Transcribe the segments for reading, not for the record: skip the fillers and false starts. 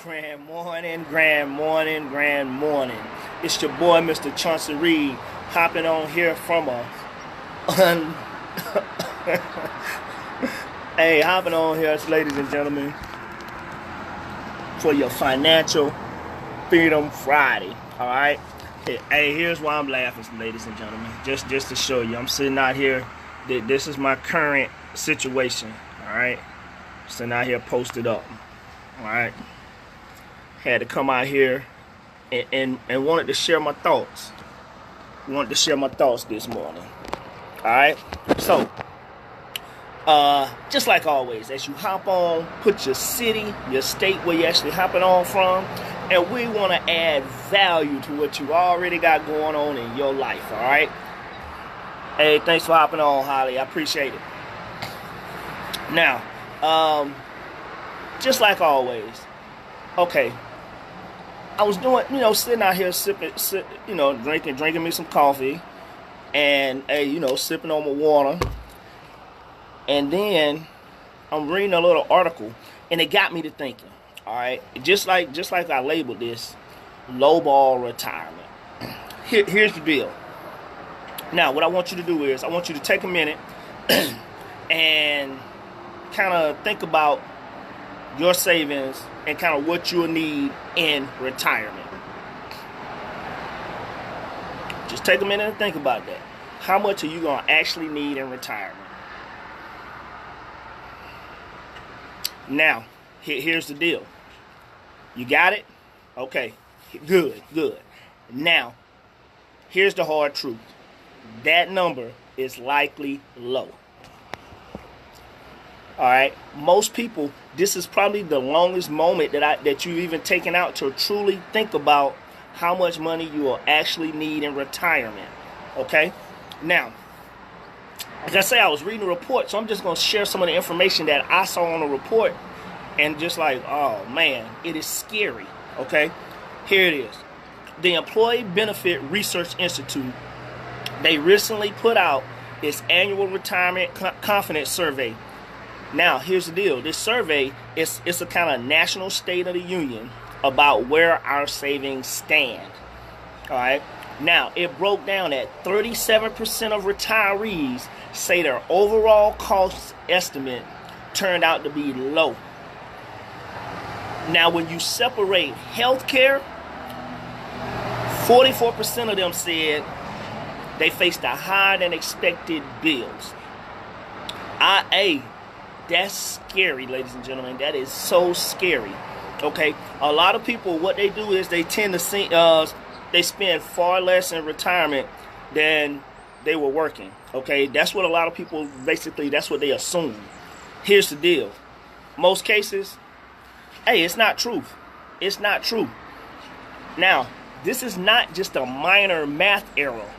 Grand morning, grand morning, grand morning. It's your boy, Mr. Chauncey Reed, hopping on here from hopping on here, ladies and gentlemen, for your Financial Freedom Friday. All right. Hey, here's why I'm laughing, ladies and gentlemen. Just to show you, I'm sitting out here. This is my current situation. All right. Sitting out here posted up. All right. Had to come out here and wanted to share my thoughts. Wanted to share my thoughts this morning. All right. So, just like always, as you hop on, put your city, your state where you're actually hopping on from, and we want to add value to what you already got going on in your life. All right. Hey, thanks for hopping on, Holly. I appreciate it. Now, just like always, okay. I was doing, sitting out here drinking me some coffee, and sipping on my water, and then I'm reading a little article, and it got me to thinking. All right, just like I labeled this, lowball retirement. Here's the deal. Now, what I want you to do is I want you to take a minute and kind of think about your savings and kind of what you'll need in retirement. Just take a minute and think about that. How much are you going to actually need in retirement? Now, here's the deal. You got it? Okay, good. Now, here's the hard truth. That number is likely low. All right, most people, this is probably the longest moment that you've even taken out to truly think about how much money you will actually need in retirement. Okay, now, like I say, I was reading a report, so I'm just going to share some of the information that I saw on the report, and just like, oh man, it is scary. Okay, here it is. The Employee Benefit Research Institute, they recently put out its annual retirement confidence survey. Now, here's the deal. This survey is a kind of national state of the union about where our savings stand. All right. Now, it broke down that 37% of retirees say their overall cost estimate turned out to be low. Now, when you separate healthcare, 44% of them said they faced a higher than expected bills. That's scary, ladies and gentlemen. That is so scary. Okay, a lot of people, what they do is they tend to see, they spend far less in retirement than they were working. Okay, that's what a lot of people basically. That's what they assume. Here's the deal. Most cases, it's not true. It's not true. Now, this is not just a minor math error.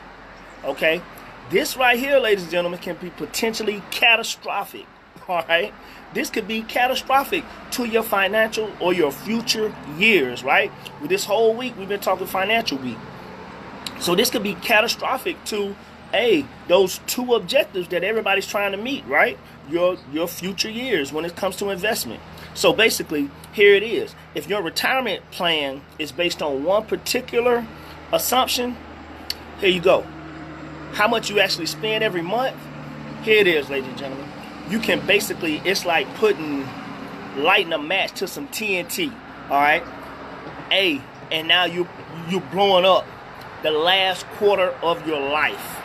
Okay, this right here, ladies and gentlemen, can be potentially catastrophic. All right, this could be catastrophic to your financial or your future years, right? With this whole week, we've been talking financial week. So this could be catastrophic to, those two objectives that everybody's trying to meet, right? Your future years when it comes to investment. So basically, here it is. If your retirement plan is based on one particular assumption, here you go. How much you actually spend every month, here it is, ladies and gentlemen. You can basically, it's like lighting a match to some TNT, all right? And now you're blowing up the last quarter of your life.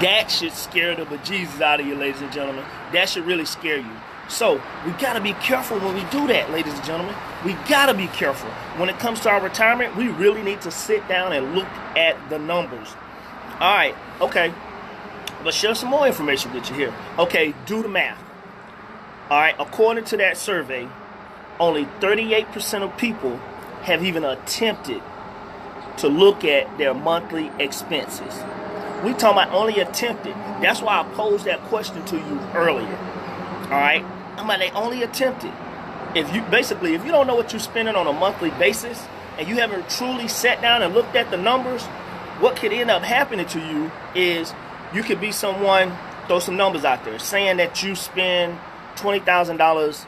That should scare the bejesus out of you, ladies and gentlemen. That should really scare you. So we got to be careful when we do that, ladies and gentlemen. We got to be careful. When it comes to our retirement, we really need to sit down and look at the numbers. All right, okay. Let's share some more information with you here. Okay, do the math. All right, according to that survey, only 38% of people have even attempted to look at their monthly expenses. We talking about only attempted. That's why I posed that question to you earlier. All right, they only attempted. If you don't know what you're spending on a monthly basis, and you haven't truly sat down and looked at the numbers, what could end up happening to you is you could be someone, throw some numbers out there, saying that you spend $20,000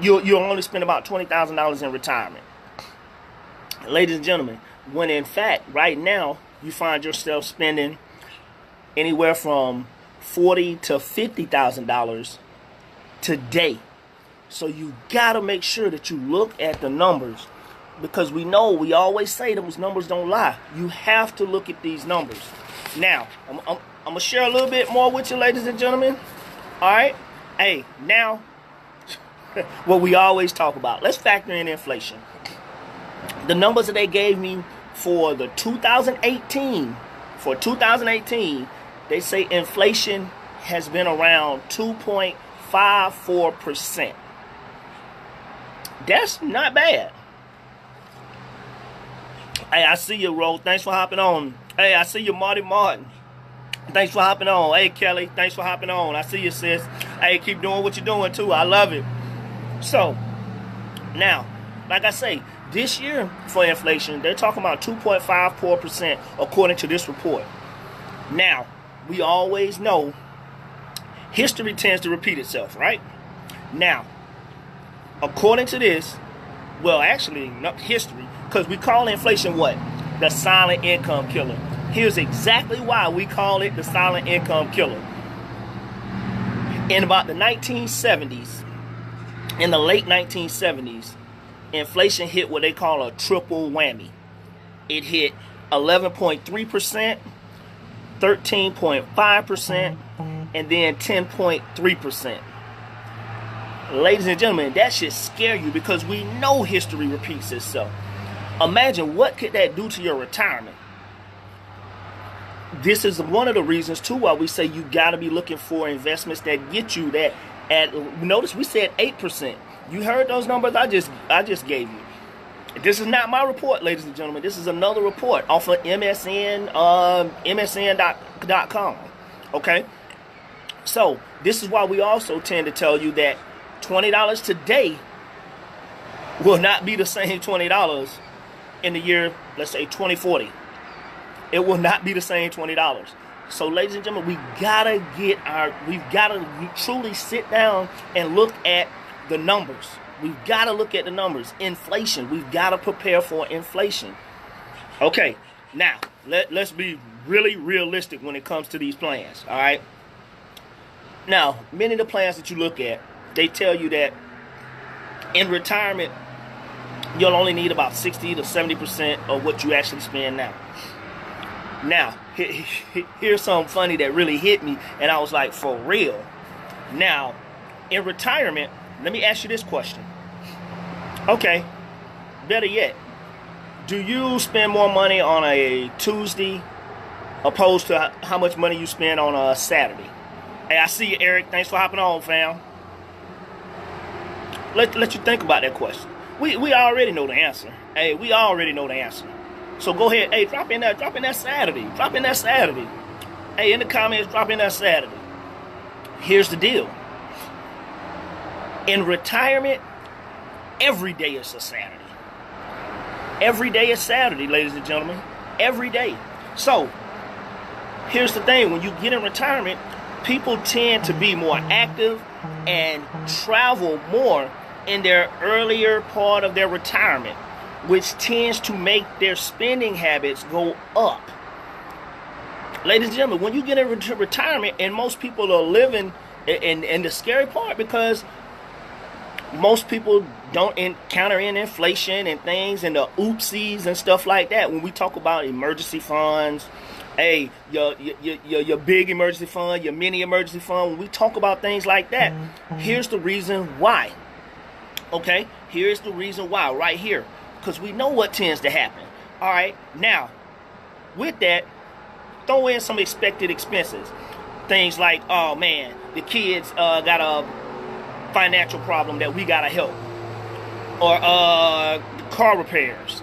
you'll only spend about $20,000 in retirement. Ladies and gentlemen, when in fact, right now, you find yourself spending anywhere from $40,000 to $50,000 today. So you gotta make sure that you look at the numbers, because we always say those numbers don't lie. You have to look at these numbers. Now, I'm gonna share a little bit more with you, ladies and gentlemen. All right, hey, now what we always talk about. Let's factor in inflation. The numbers that they gave me for the 2018, they say inflation has been around 2.54%. That's not bad. Hey, I see you, Ro. Thanks for hopping on. Hey, I see you, Marty Martin. Thanks for hopping on. Hey, Kelly. Thanks for hopping on. I see you, sis. Hey, keep doing what you're doing, too. I love it. So, now, like I say, this year for inflation, they're talking about 2.54% according to this report. Now, we always know history tends to repeat itself, right? Now, according to this, well, actually, not history, because we call inflation what? The silent income killer. Here's exactly why we call it the silent income killer. In about the 1970s, in the late 1970s, inflation hit what they call a triple whammy. It hit 11.3%, 13.5%, and then 10.3%. Ladies and gentlemen, that should scare you, because we know history repeats itself. Imagine what could that do to your retirement. This is one of the reasons too why we say you got to be looking for investments that get you that. Notice we said 8%. You heard those numbers I just gave you. This is not my report, ladies and gentlemen. This is another report off of MSN.com. Okay? So, this is why we also tend to tell you that $20 today will not be the same $20 in the year, let's say, 2040. It will not be the same $20. So, ladies and gentlemen, we've got to truly sit down and look at the numbers. We've got to look at the numbers. Inflation. We've got to prepare for inflation. Okay, now, let's be really realistic when it comes to these plans, all right? Now, many of the plans that you look at, they tell you that in retirement, you'll only need about 60 to 70% of what you actually spend now. Now, here's something funny that really hit me, and I was like, for real. Now, in retirement, let me ask you this question. Okay, better yet, do you spend more money on a Tuesday opposed to how much money you spend on a Saturday? Hey, I see you, Eric. Thanks for hopping on, fam. Let you think about that question. We already know the answer. Hey, we already know the answer. So go ahead. Hey, drop in that Saturday. Drop in that Saturday. Hey, in the comments, drop in that Saturday. Here's the deal. In retirement, every day is a Saturday. Every day is Saturday, ladies and gentlemen. Every day. So, here's the thing. When you get in retirement, people tend to be more active and travel more in their earlier part of their retirement, which tends to make their spending habits go up. Ladies and gentlemen, when you get into retirement, and most people are living in the scary part, because most people don't encounter inflation and things and the oopsies and stuff like that. When we talk about emergency funds, hey, your big emergency fund, your mini emergency fund, when we talk about things like that, here's the reason why. Okay, here's the reason why right here. Because we know what tends to happen. All right, now, with that, throw in some expected expenses. Things like, oh man, the kids got a financial problem that we gotta help. Or car repairs,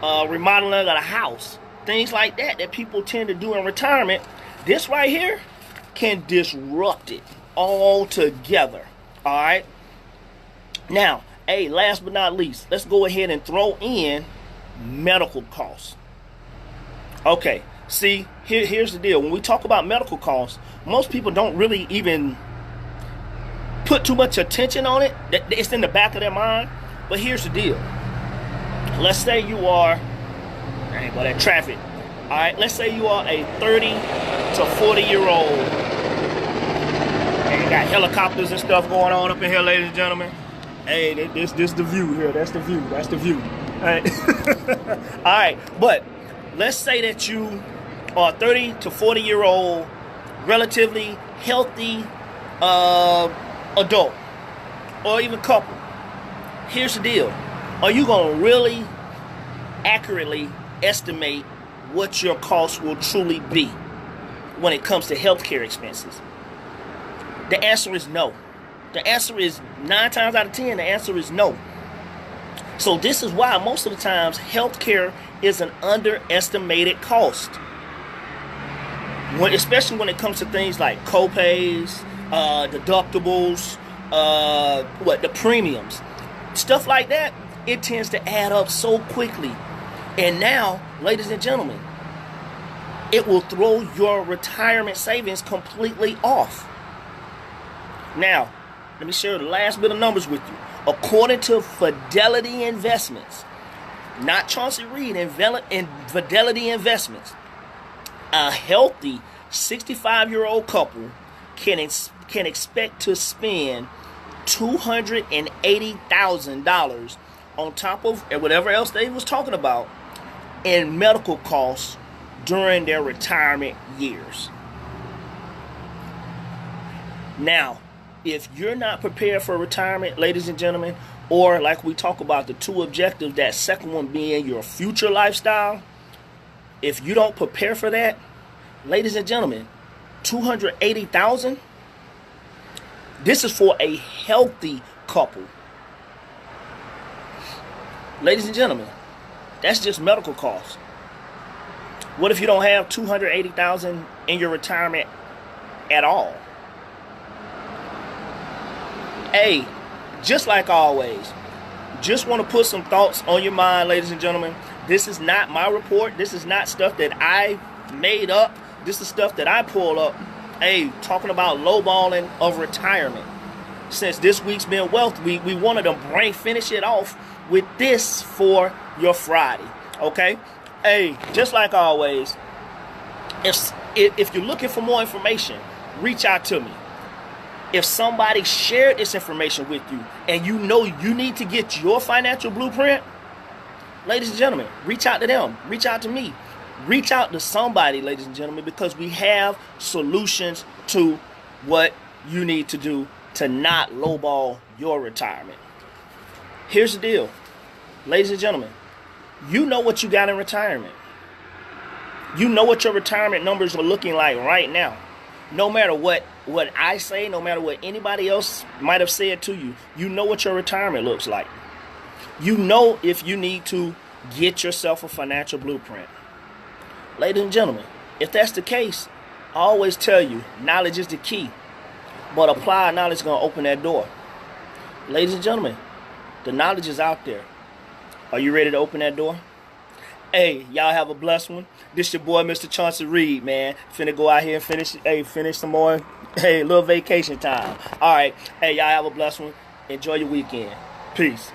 remodeling of a house. Things like that people tend to do in retirement. This right here can disrupt it altogether. All right. Now, hey, last but not least, let's go ahead and throw in medical costs. Okay, see, here's the deal. When we talk about medical costs, most people don't really even put too much attention on it. It's in the back of their mind. But here's the deal. Let's say you are, dang, boy, that traffic. All right, let's say you are a 30 to 40-year-old. And you got helicopters and stuff going on up in here, ladies and gentlemen. Hey, this the view here. That's the view. That's the view. All right. All right, but let's say that you are a 30 to 40-year-old, relatively healthy adult, or even couple. Here's the deal. Are you going to really accurately estimate what your costs will truly be when it comes to healthcare expenses? The answer is no. The answer is 9 times out of 10, the answer is no. So this is why most of the times healthcare is an underestimated cost. Especially when it comes to things like co-pays, deductibles, the premiums. Stuff like that, it tends to add up so quickly. And now, ladies and gentlemen, it will throw your retirement savings completely off. Now, let me share the last bit of numbers with you. According to Fidelity Investments, not Chauncey Reed, in Fidelity Investments, a healthy 65-year-old couple can expect to spend $280,000 on top of whatever else they was talking about in medical costs during their retirement years. Now, if you're not prepared for retirement, ladies and gentlemen, or like we talk about the 2 objectives, that second one being your future lifestyle, if you don't prepare for that, ladies and gentlemen, $280,000, this is for a healthy couple. Ladies and gentlemen, that's just medical costs. What if you don't have $280,000 in your retirement at all? Hey, just like always, just want to put some thoughts on your mind, ladies and gentlemen. This is not my report. This is not stuff that I made up. This is stuff that I pulled up. Hey, talking about lowballing of retirement. Since this week's been Wealth Week, we wanted to finish it off with this for your Friday. Okay? Hey, just like always, if you're looking for more information, reach out to me. If somebody shared this information with you and you know you need to get your financial blueprint, ladies and gentlemen, reach out to them. Reach out to me. Reach out to somebody, ladies and gentlemen, because we have solutions to what you need to do to not lowball your retirement. Here's the deal. Ladies and gentlemen, you know what you got in retirement. You know what your retirement numbers are looking like right now. No matter what I say, no matter what anybody else might have said to you, you know what your retirement looks like. You know if you need to get yourself a financial blueprint. Ladies and gentlemen, if that's the case, I always tell you, knowledge is the key. But applied knowledge is going to open that door. Ladies and gentlemen, the knowledge is out there. Are you ready to open that door? Hey, y'all have a blessed one. This your boy, Mr. Chauncey Reed, man. Finna go out here and finish some more, little vacation time. All right. Hey, y'all have a blessed one. Enjoy your weekend. Peace.